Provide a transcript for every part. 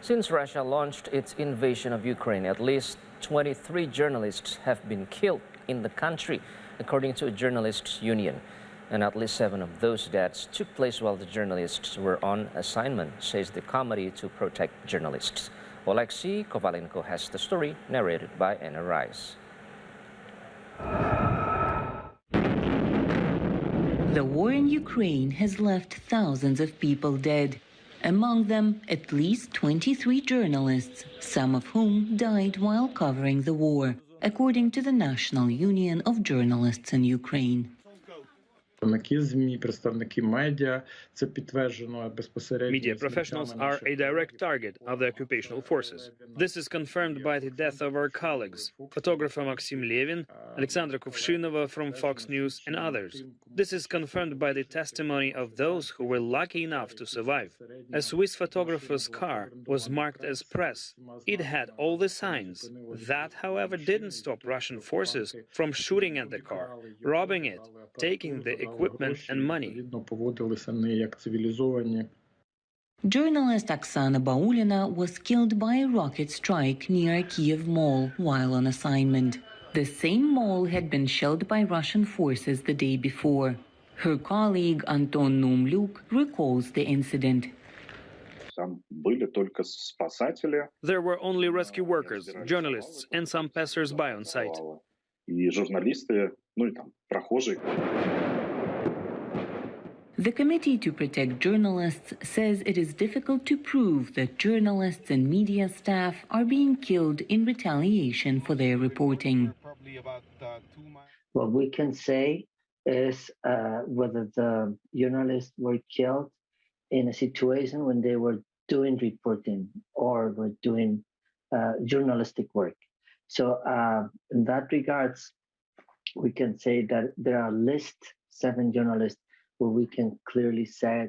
Since Russia launched its invasion of Ukraine, at least 23 journalists have been killed in the country, according to a journalists' union. And at least 7 of those deaths took place while the journalists were on assignment, says the Committee to Protect Journalists. Oleksiy Kovalenko has the story, narrated by Anna Rice. The war in Ukraine has left thousands of people dead. Among them, at least 23 journalists, some of whom died while covering the war, according to the National Union of Journalists in Ukraine. Media professionals are a direct target of the occupational forces. This is confirmed by the death of our colleagues, photographer Maxim Levin, Alexandra Kuvshinova from Fox News, and others. This is confirmed by the testimony of those who were lucky enough to survive. A Swiss photographer's car was marked as press. It had all the signs. That, however, didn't stop Russian forces from shooting at the car, robbing it, taking the equipment and money. Journalist Oksana Baulina was killed by a rocket strike near a Kiev mall while on assignment. The same mall had been shelled by Russian forces the day before. Her colleague Anton Numlyuk recalls the incident. There were only rescue workers, journalists, and some passers-by on site. The Committee to Protect Journalists says it is difficult to prove that journalists and media staff are being killed in retaliation for their reporting. What we can say is whether the journalists were killed in a situation when they were doing reporting or were doing journalistic work. So in that regards, we can say that there are at least 7 journalists where we can clearly say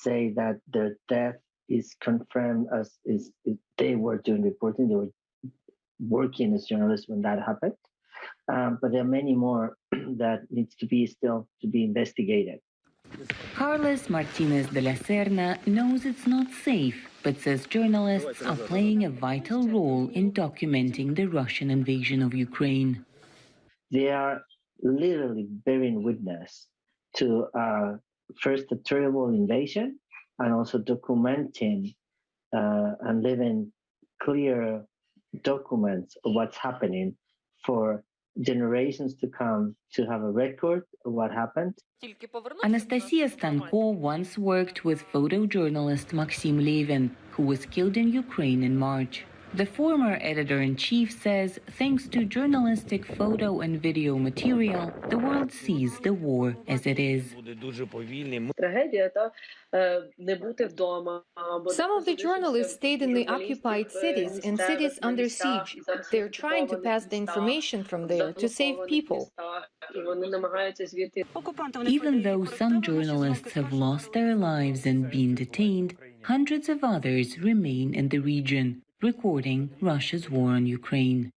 that their death is confirmed as they were doing reporting, they were working as journalists when that happened. But there are many more that needs to be investigated. Carlos Martinez de la Serna knows it's not safe, but says journalists are playing a vital role in documenting the Russian invasion of Ukraine. They are literally bearing witness to first a terrible invasion and also documenting and leaving clear documents of what's happening for generations to come to have a record of what happened. Anastasia Stanko once worked with photojournalist Maxim Levin, who was killed in Ukraine in March. The former editor-in-chief says, thanks to journalistic photo and video material, the world sees the war as it is. Some of the journalists stayed in the occupied cities and cities under siege. They're trying to pass the information from there to save people. Even though some journalists have lost their lives and been detained, hundreds of others remain in the region, recording Russia's war on Ukraine.